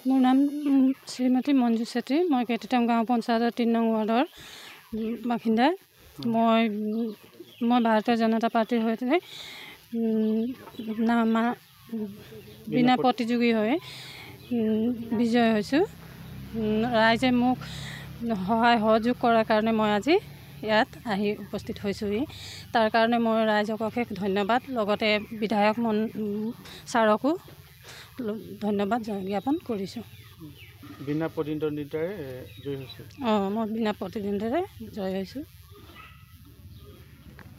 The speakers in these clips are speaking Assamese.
মোৰ নাম শ্ৰীমতী মঞ্জু চেত্ৰী। মই কেটেটং গাঁও পঞ্চায়তৰ ৩ নং ৱাৰ্ডৰ বাসিন্দা। মই ভাৰতীয় জনতা পাৰ্টিৰ সৈতে বিনা প্ৰতিযোগী হৈ বিজয় হৈছোঁ। ৰাইজে মোক সহায় সহযোগ কৰাৰ কাৰণে মই আজি ইয়াত আহি উপস্থিত হৈছোঁহি। তাৰ কাৰণে মই ৰাইজক অশেষ ধন্যবাদ, লগতে বিধায়ক ছাৰকো ধন্যবাদ জ্ঞাপন কৰিছোঁ। বিনা প্ৰতিদ্বন্দ্বিতাৰে জয় হৈছোঁ। মই বিনা প্ৰতিদ্বন্দ্বিতাৰে জয় হৈছোঁ।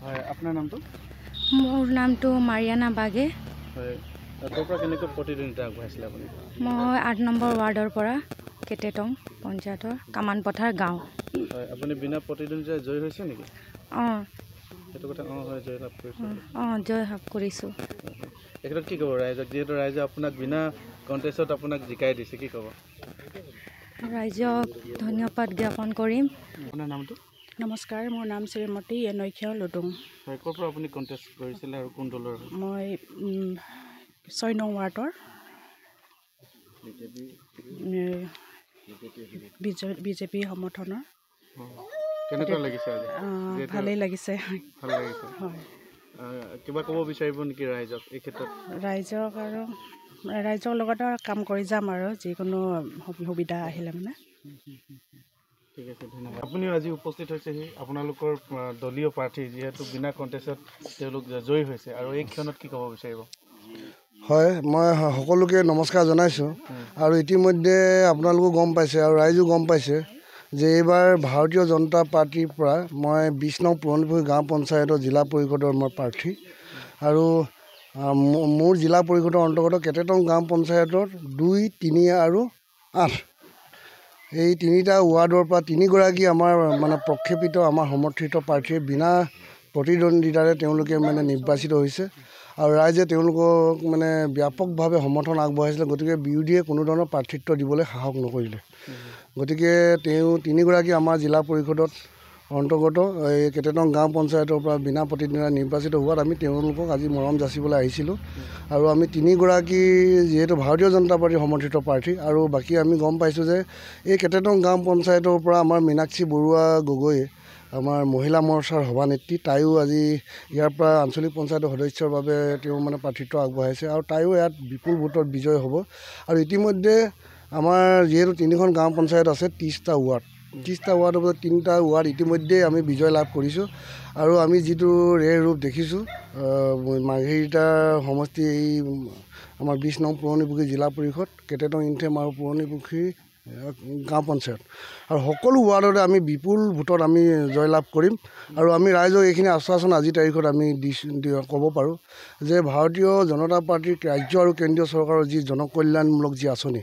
হয়, আপোনাৰ নামটো? মোৰ নামটো মাৰিয়ানা বাগে। হয়, তাৰ পৰা কেনেকৈ প্ৰতিদ্বন্দ্বিতা আগবঢ়াইছিলে আপুনি? মই 8 নম্বৰ ৱাৰ্ডৰ পৰা কেটেটং পঞ্চায়তৰ কামানপথাৰ গাঁও। হয়, আপুনি বিনা প্ৰতিদ্বন্দ্বিতাৰে জয় হৈছে নেকি? সেইটো কথা হয়, জয় লাভ কৰিছোঁ। জয় লাভ কৰিছোঁ। এইক্ষেত্ৰত কি ক'ব ৰাইজক, যিহেতু ৰাইজে আপোনাক বিনা কণ্টেষ্টত আপোনাক জিকাই দিছে, কি ক'ব? ৰাইজক ধন্যবাদ জ্ঞাপন কৰিম। আপোনাৰ নামটো? নমস্কাৰ, মোৰ নাম শ্ৰীমতী এনেখ্য লুটুং। হয়, ক'ৰ পৰা আপুনি কণ্টেষ্ট কৰিছিলে আৰু কোন দলৰ? মই 6 নং ৱাৰ্ডৰ বিজেপি সমৰ্থনৰ। কেনেকুৱা লাগিছে আজি? ভালেই লাগিছে। ভাল লাগিছে। হয়, কিবা ক'ব বিচাৰিব নেকি ৰাইজক এই ক্ষেত্ৰত? ৰাইজৰ লগত কাম কৰি যাম আৰু যিকোনো সুবিধা আহিলে মানে। ঠিক আছে, ধন্যবাদ। আপুনিও আজি উপস্থিত হৈছেহি, আপোনালোকৰ দলীয় প্ৰাৰ্থী যিহেতু বিনা কণ্টেষ্টত তেওঁলোক জয়ী হৈছে, আৰু এই ক্ষণত কি ক'ব বিচাৰিব? হয়, মই সকলোকে নমস্কাৰ জনাইছোঁ। আৰু ইতিমধ্যে আপোনালোকেও গম পাইছে আৰু ৰাইজেও গম পাইছে যে এইবাৰ ভাৰতীয় জনতা পাৰ্টীৰ পৰা মই 20 নং পুৰণিপুখুৰী গাঁও পঞ্চায়তৰ জিলা পৰিষদৰ মই প্ৰাৰ্থী। আৰু মোৰ জিলা পৰিষদৰ অন্তৰ্গত কেটেটং গাঁও পঞ্চায়তৰ 2, 3 আৰু 8 এই 3টা ৱাৰ্ডৰ পৰা 3গৰাকী আমাৰ মানে প্ৰক্ষেপিত আমাৰ সমৰ্থিত প্ৰাৰ্থীয়ে বিনা প্ৰতিদ্বন্দ্বিতাৰে তেওঁলোকে মানে নিৰ্বাচিত হৈছে। আৰু ৰাইজে তেওঁলোকক মানে ব্যাপকভাৱে সমৰ্থন আগবঢ়াইছিলে। গতিকে বিৰোধীয়ে কোনো ধৰণৰ প্ৰাৰ্থিত্ব দিবলৈ সাহস নকৰিলে। গতিকে তেওঁ 3গৰাকী আমাৰ জিলা পৰিষদত অন্তৰ্গত এই কেটেটং গাঁও পঞ্চায়তৰ পৰা বিনা প্ৰতিদ্বন্দ্বিতাৰে নিৰ্বাচিত হোৱাত আমি তেওঁলোকক আজি মৰম যাচিবলৈ আহিছিলোঁ। আৰু আমি 3গৰাকী যিহেতু ভাৰতীয় জনতা পাৰ্টীৰ সমৰ্থিত প্ৰাৰ্থী, আৰু বাকী আমি গম পাইছোঁ যে এই কেটেটং গাঁও পঞ্চায়তৰ পৰা আমাৰ মীনাক্ষী বৰুৱা গগৈ, আমাৰ মহিলা মৰ্চাৰ সভানেত্ৰী, তাইও আজি ইয়াৰ পৰা আঞ্চলিক পঞ্চায়তৰ সদস্যৰ বাবে তেওঁ মানে প্ৰাৰ্থিত্ব আগবঢ়াইছে, আৰু তাইও ইয়াত বিপুল ভোটত বিজয় হ'ব। আৰু ইতিমধ্যে আমাৰ যিহেতু 3খন গাঁও পঞ্চায়ত আছে, 30টা ৱাৰ্ড, 30টা ৱাৰ্ডৰ পৰা 3টা ৱাৰ্ড ইতিমধ্যেই আমি বিজয় লাভ কৰিছোঁ। আৰু আমি যিটো ৰূপ দেখিছোঁ মাৰ্ঘেৰিটা সমষ্টি, এই আমাৰ 20 নং পুৰণিপুখুৰী জিলা পৰিষদ, কেটেটং ইনথেম আৰু পুৰণিপুখুৰী গাঁও পঞ্চায়ত, আৰু সকলো ৱাৰ্ডতে আমি বিপুল ভোটত আমি জয়লাভ কৰিম। আৰু আমি ৰাইজক এইখিনি আশ্বাসন আজিৰ তাৰিখত আমি ক'ব পাৰোঁ যে ভাৰতীয় জনতা পাৰ্টীৰ ৰাজ্য আৰু কেন্দ্ৰীয় চৰকাৰৰ যি জনকল্যাণমূলক যি আঁচনি,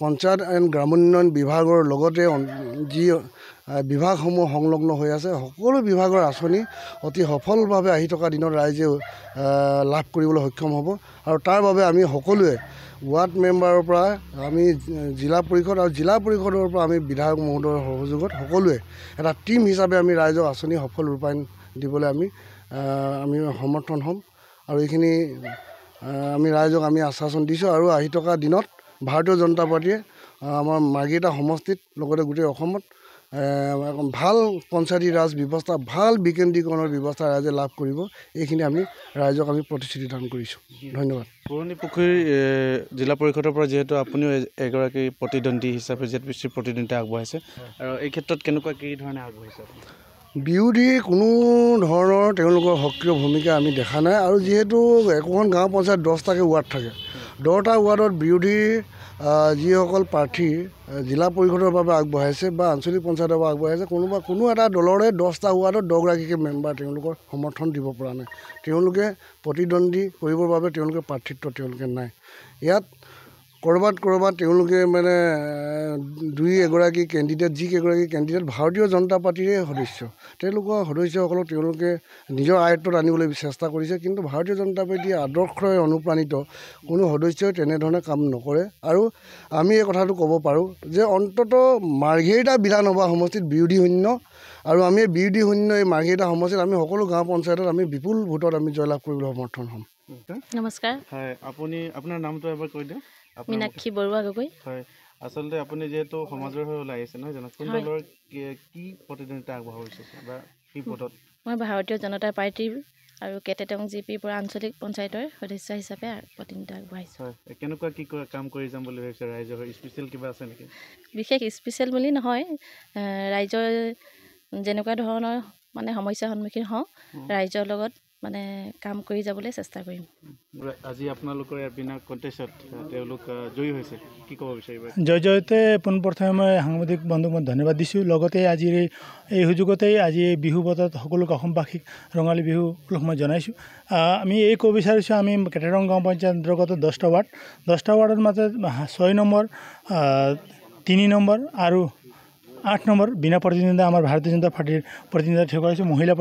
পঞ্চায়ত এণ্ড গ্ৰামোন্নয়ন বিভাগৰ লগতে যি বিভাগসমূহ সংলগ্ন হৈ আছে, সকলো বিভাগৰ আঁচনি অতি সফলভাৱে আহি থকা দিনত ৰাইজে লাভ কৰিবলৈ সক্ষম হ'ব। আৰু তাৰ বাবে আমি সকলোৱে ৱাৰ্ড মেম্বাৰৰ পৰা আমি জিলা পৰিষদ আৰু জিলা পৰিষদৰ পৰা আমি বিধায়ক মহোদয়ৰ সহযোগত সকলোৱে এটা টীম হিচাপে আমি ৰাইজক আঁচনি সফল ৰূপায়ণ দিবলৈ আমি সমৰ্থন হ'ম। আৰু এইখিনি আমি ৰাইজক আমি আশ্বাসন দিছোঁ। আৰু আহি থকা দিনত ভাৰতীয় জনতা পাৰ্টীয়ে আমাৰ মাৰ্ঘেৰিটা সমষ্টিত লগতে গোটেই অসমত ভাল পঞ্চায়তী ৰাজ ব্যৱস্থা, ভাল বিকেন্দ্ৰীকৰণৰ ব্যৱস্থা ৰাইজে লাভ কৰিব, এইখিনি আমি ৰাইজক আমি প্ৰতিশ্ৰুতি দান কৰিছোঁ। ধন্যবাদ। পুৰণিপুখুৰী জিলা পৰিষদৰ পৰা যিহেতু আপুনিও এগৰাকী প্ৰতিদ্বন্দ্বী হিচাপে ZPC প্ৰতিদ্বন্দ্বিতা আগবঢ়াইছে, আৰু এই ক্ষেত্ৰত কেনেকুৱা কি ধৰণে আগবঢ়াইছে? বিৰোধী কোনো ধৰণৰ তেওঁলোকৰ সক্ৰিয় ভূমিকা আমি দেখা নাই। আৰু যিহেতু একোখন গাঁও পঞ্চায়ত 10টাকৈ ৱাৰ্ড থাকে, 10টা ৱাৰ্ডত বিৰোধী যিসকল প্ৰাৰ্থী জিলা পৰিষদৰ বাবে আগবঢ়াইছে বা আঞ্চলিক পঞ্চায়তৰ বাবে আগবঢ়াইছে, কোনো এটা দলৰে 10টা ৱাৰ্ডত 10গৰাকীকৈ মেম্বাৰ তেওঁলোকৰ সমৰ্থন দিব পৰা নাই। তেওঁলোকে প্ৰতিদ্বন্দ্বী কৰিবৰ বাবে তেওঁলোকে প্ৰাৰ্থিত্ব তেওঁলোকে নাই। ইয়াত ক'ৰবাত তেওঁলোকে মানে 2-এগৰাকী কেণ্ডিডেট, যিকেইগৰাকী কেণ্ডিডেট ভাৰতীয় জনতা পাৰ্টীৰে সদস্য, তেওঁলোকৰ সদস্যসকলক তেওঁলোকে নিজৰ আয়ত্বত আনিবলৈ চেষ্টা কৰিছে। কিন্তু ভাৰতীয় জনতা পাৰ্টীৰ আদৰ্শৰে অনুপ্ৰাণিত কোনো সদস্যই তেনেধৰণে কাম নকৰে। আৰু আমি এই কথাটো ক'ব পাৰোঁ যে অন্ততঃ মাৰ্ঘেৰিটা বিধানসভা সমষ্টিত বিৰোধী শূন্য, আৰু আমি বিৰোধী শূন্য এই মাৰ্ঘেৰিটা সমষ্টিত আমি সকলো গাঁও পঞ্চায়তত আমি বিপুল ভোটত আমি জয়লাভ কৰিবলৈ সমৰ্থন হ'ম। নমস্কাৰ। হয়, আপোনাৰ নামটো এবাৰ কৈ দিয়ক। মীনাক্ষী বৰুৱা গগৈ। হয়, আচলতে আপুনি যিহেতু সমাজৰ হৈ ওলাই আহিছে নহয় জানো, কোন দলৰ কি প্ৰতিদ্বন্দ্বিতা আগবঢ়োৱা হৈছে বা কি পদত? মই ভাৰতীয় জনতা পাৰ্টীৰ আৰু কেটেটং জিপিৰ পৰা আঞ্চলিক পঞ্চায়তৰ সদস্য হিচাপে প্ৰতিনিধিত্ব আগবঢ়াইছোঁ। হয়, কেনেকুৱা কি কাম কৰি যাম বুলি ভাবিছে? ৰাইজৰ স্পেচিয়েল কিবা আছে নেকি? বিশেষ স্পেচিয়েল বুলি নহয়, ৰাইজৰ যেনেকুৱা ধৰণৰ মানে সমস্যাৰ সন্মুখীন হওঁ ৰাইজৰ লগত মানে কাম কৰি যাবলৈ চেষ্টা কৰিম। আজি আপোনালোকৰ বিনা কণ্টেষ্টত তেওঁলোক জয়ী হৈছে, কি ক'ব বিচাৰিব? জয়তে পোনপ্ৰথমে মই সাংবাদিক বন্ধুক মই ধন্যবাদ দিছোঁ। লগতে আজিৰ এই সুযোগতেই আজি বিহু বতৰত সকলো অসমবাসীক ৰঙালী বিহু উপলক্ষ মই জনাইছোঁ। আমি এই ক'ব বিচাৰিছোঁ, আমি কেটেটং গাঁও পঞ্চায়ত অন্তৰ্গত 10টা ৱাৰ্ড, 10টা ৱাৰ্ডৰ মাজত 6 নম্বৰ, 3 নম্বৰ আৰু 8 নম্বৰ বিনা প্ৰতিদ্বন্দ্বিতা আমাৰ ভাৰতীয় জনতা পাৰ্টীৰ প্ৰতিনিধিত্ব থিয় কৰাইছোঁ। মহিলা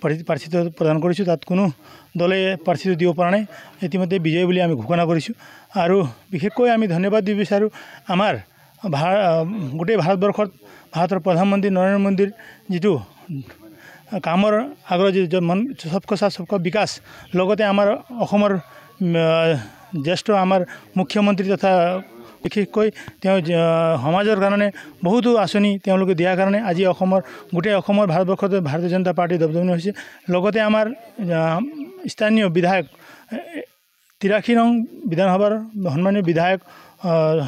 প্ৰাৰ্থীত্ব প্ৰদান কৰিছোঁ, তাত কোনো দলে প্ৰাৰ্থীত্ব দিব পৰা নাই। ইতিমধ্যে বিজয়ী বুলি আমি ঘোষণা কৰিছোঁ। আৰু বিশেষকৈ আমি ধন্যবাদ দিব বিচাৰোঁ আমাৰ গোটেই ভাৰতবৰ্ষত ভাৰতৰ প্ৰধানমন্ত্ৰী নৰেন্দ্ৰ মোদীৰ যিটো কামৰ আগ্ৰহ, সবকা সাথ সবকা বিকাশ, লগতে আমাৰ অসমৰ জ্যেষ্ঠ আমাৰ মুখ্যমন্ত্ৰী তথা বিশেষকৈ তেওঁ সমাজৰ কাৰণে বহুতো আঁচনি তেওঁলোকে দিয়াৰ কাৰণে আজি গোটেই অসমৰ ভাৰতবৰ্ষত ভাৰতীয় জনতা পাৰ্টী দবদবনি হৈছে। লগতে আমাৰ স্থানীয় বিধায়ক 83 নং বিধানসভাৰ সন্মানীয় বিধায়ক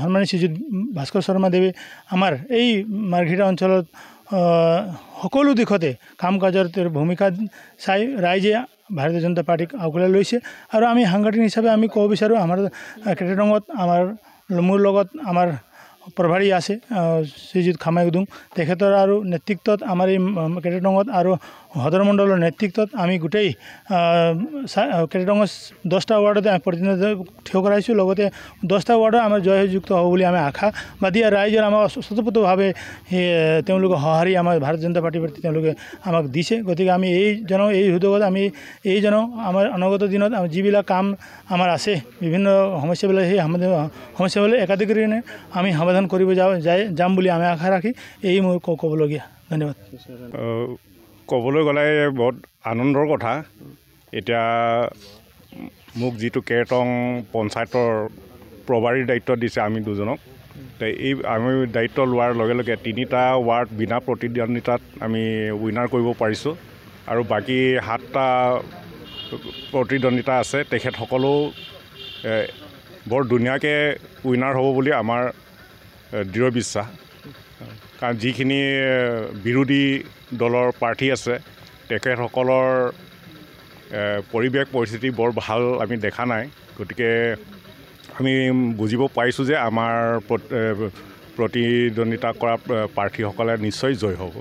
সন্মানীয় শ্ৰীযুত ভাস্কৰ শৰ্মা দেৱে আমাৰ এই মাৰ্ঘেৰিটা অঞ্চলত সকলো দিশতে কাম কাজৰ ভূমিকা চাই ৰাইজে ভাৰতীয় জনতা পাৰ্টীক আগুৱাই লৈছে। আৰু আমি সাংগঠনিক হিচাপে আমি ক'ব বিচাৰোঁ, আমাৰ কেটেটঙত মোৰ লগত আমাৰ প্ৰভাৰী আছে শ্ৰীযুত খামাই উদুং, তেখেতৰ আৰু নেতৃত্বত আমাৰ এই কেটেটঙত আৰু সদৰ মণ্ডলৰ নেতৃত্বত আমি গোটেই কেটেটঙৰ 10টা ৱাৰ্ডতে প্ৰতিনিধিত্ব থিয় কৰাইছোঁ। লগতে 10টা ৱাৰ্ডত আমাৰ জয়যুক্ত হ'ব বুলি আমি আশাবাদী। ৰাইজৰ আমাৰ স্বতঃস্ফূৰ্তভাৱে তেওঁলোকে সঁহাৰি আমাৰ ভাৰতীয় জনতা পাৰ্টীৰ প্ৰতি তেওঁলোকে আমাক দিছে। গতিকে আমি এই সুযোগত আমি আমাৰ অনাগত দিনত যিবিলাক কাম আমাৰ আছে, বিভিন্ন সমস্যাবিলাক, সেই সমস্যাবিলাক একাধিকৰণে আমি সমাধান কৰিব যাম বুলি আমি আশা ৰাখি এই মোৰ ক'বলগীয়া। ধন্যবাদ। ক'বলৈ গ'লে বহুত আনন্দৰ কথা। এতিয়া মোক যিটো কেটেটং পঞ্চায়তৰ প্ৰভাৰীৰ দায়িত্ব দিছে আমি দুজনক, আমি দায়িত্ব লোৱাৰ লগে লগে 3টা ৱাৰ্ড বিনা প্ৰতিদ্বন্দ্বিতাত আমি উইনাৰ কৰিব পাৰিছোঁ। আৰু বাকী 7টা প্ৰতিদ্বন্দ্বিতা আছে, তেখেতসকলেও বৰ ধুনীয়াকৈ উইনাৰ হ'ব বুলি আমাৰ দৃঢ় বিশ্বাস। কাৰণ যিখিনি বিৰোধী দলৰ প্ৰাৰ্থী আছে তেখেতসকলৰ পৰিৱেশ পৰিস্থিতি বৰ ভাল আমি দেখা নাই। গতিকে আমি বুজিব পাৰিছোঁ যে আমাৰ প্ৰতিদ্বন্দ্বিতা কৰা প্ৰাৰ্থীসকলে নিশ্চয় জয় হ'ব।